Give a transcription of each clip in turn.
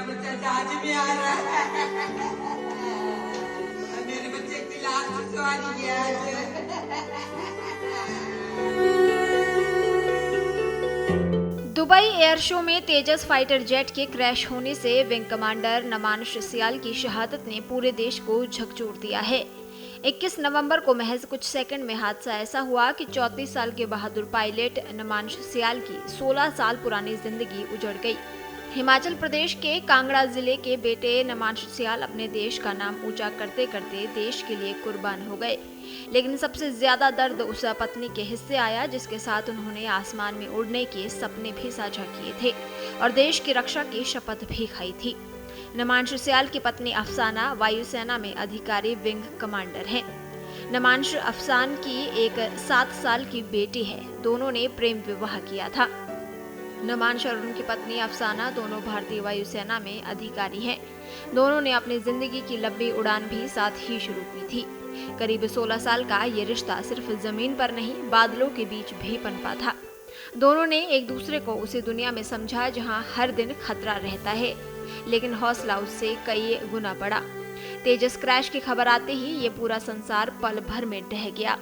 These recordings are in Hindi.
मेरा बच्चा जहाज में आ रहा है। मेरे बच्चे की लास्ट सवारी है आज। दुबई एयर शो में तेजस फाइटर जेट के क्रैश होने से विंग कमांडर नमांश सियाल की शहादत ने पूरे देश को झकझोर दिया है। 21 नवंबर को महज कुछ सेकंड में हादसा ऐसा हुआ कि 34 साल के बहादुर पायलट नमांश सियाल की 16 साल पुरानी जिंदगी उजड़ गई। हिमाचल प्रदेश के कांगड़ा जिले के बेटे नमांश सियाल अपने देश का नाम ऊंचा करते करते देश के लिए कुर्बान हो गए। लेकिन सबसे ज्यादा दर्द उस पत्नी के हिस्से आया जिसके साथ उन्होंने आसमान में उड़ने के सपने भी साझा किए थे और देश की रक्षा की शपथ भी खाई थी। नमांश सियाल की पत्नी अफसाना वायुसेना में अधिकारी विंग कमांडर हैं। नमांश अफसान की एक 7 साल की बेटी है। दोनों ने प्रेम विवाह किया था। नमांश और उनकी पत्नी अफसाना दोनों भारतीय वायुसेना में अधिकारी हैं। दोनों ने अपनी जिंदगी की लंबी उड़ान भी साथ ही शुरू की थी। करीब 16 साल का ये रिश्ता सिर्फ जमीन पर नहीं बादलों के बीच भी पनपा था। दोनों ने एक दूसरे को उसी दुनिया में समझा जहां हर दिन खतरा रहता है, लेकिन हौसला उससे कई गुना बढ़ा। तेजस क्रैश की खबर आते ही ये पूरा संसार पल भर में ढह गया।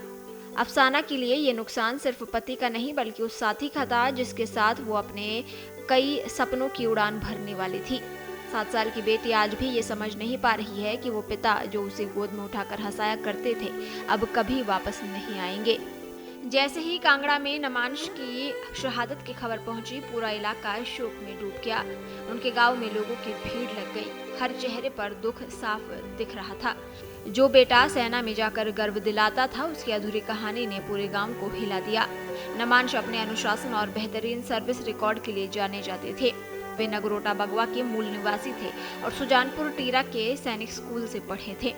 अफसाना के लिए ये नुकसान सिर्फ पति का नहीं बल्कि उस साथी का था जिसके साथ वो अपने कई सपनों की उड़ान भरने वाली थी। 7 साल की बेटी आज भी ये समझ नहीं पा रही है कि वो पिता जो उसे गोद में उठाकर हंसाया करते थे अब कभी वापस नहीं आएंगे। जैसे ही कांगड़ा में नमांश की शहादत की खबर पहुंची, पूरा इलाका शोक में डूब गया। उनके गांव में लोगों की भीड़ लग गई। हर चेहरे पर दुख साफ दिख रहा था। जो बेटा सेना में जाकर गर्व दिलाता था, उसकी अधूरी कहानी ने पूरे गांव को हिला दिया। नमांश अपने अनुशासन और बेहतरीन सर्विस रिकॉर्ड के लिए जाने जाते थे। वे नगरोटा बगवा के मूल निवासी थे और सुजानपुर टीरा के सैनिक स्कूल से पढ़े थे।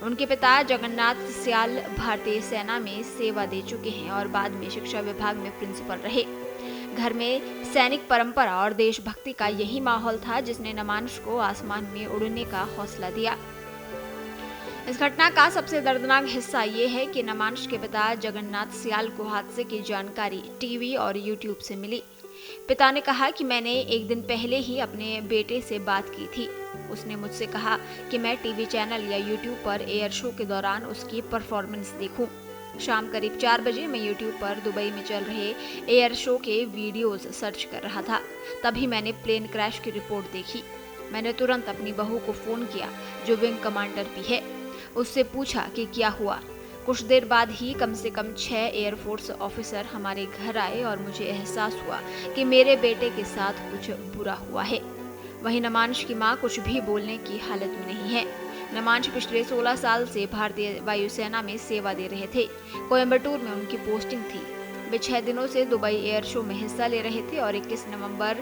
उनके पिता जगन्नाथ सियाल भारतीय सेना में सेवा दे चुके हैं और बाद में शिक्षा विभाग में प्रिंसिपल रहे। घर में सैनिक परंपरा और देशभक्ति का यही माहौल था जिसने नमांश को आसमान में उड़ने का हौसला दिया। इस घटना का सबसे दर्दनाक हिस्सा ये है कि नमांश के पिता जगन्नाथ सियाल को हादसे की जानकारी टीवी और यूट्यूब से मिली। पिता ने कहा कि मैंने एक दिन पहले ही अपने बेटे से बात की थी। उसने मुझसे कहा कि मैं टीवी चैनल या यूट्यूब पर एयर शो के दौरान उसकी परफॉर्मेंस देखूं। शाम करीब 4 बजे मैं यूट्यूब पर दुबई में चल रहे एयर शो के वीडियोस सर्च कर रहा था। तभी मैंने प्लेन क्रैश की रिपोर्ट देखी। मैंने तुरंत अपनी बहू को फोन किया जो विंग कमांडर भी है। उससे पूछा कि क्या हुआ। कुछ देर बाद ही कम से कम 6 एयरफोर्स ऑफिसर हमारे घर आए और मुझे एहसास हुआ कि मेरे बेटे के साथ कुछ बुरा हुआ है। वहीं नमांश की मां कुछ भी बोलने की हालत में नहीं है। नमांश पिछले 16 साल से भारतीय वायुसेना में सेवा दे रहे थे। कोयम्बटूर में उनकी पोस्टिंग थी। वे 6 दिनों से दुबई एयर शो में हिस्सा ले रहे थे और 21 नवंबर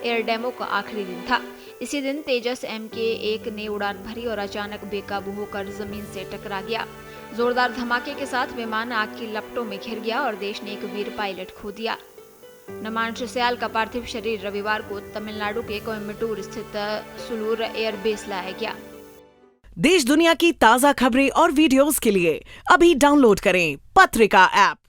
एयर डेमो का आखिरी दिन था। इसी दिन तेजस MK-1 ने उड़ान भरी और अचानक बेकाबू होकर जमीन से टकरा गया। जोरदार धमाके के साथ विमान आग की लपटों में घिर गया और देश ने एक वीर पायलट खो दिया। नमांश सियाल का पार्थिव शरीर रविवार को तमिलनाडु के कोयम्बटूर स्थित सुलूर एयरबेस लाया गया। देश दुनिया की ताज़ा खबरें और वीडियोस के लिए अभी डाउनलोड करें पत्रिका ऐप।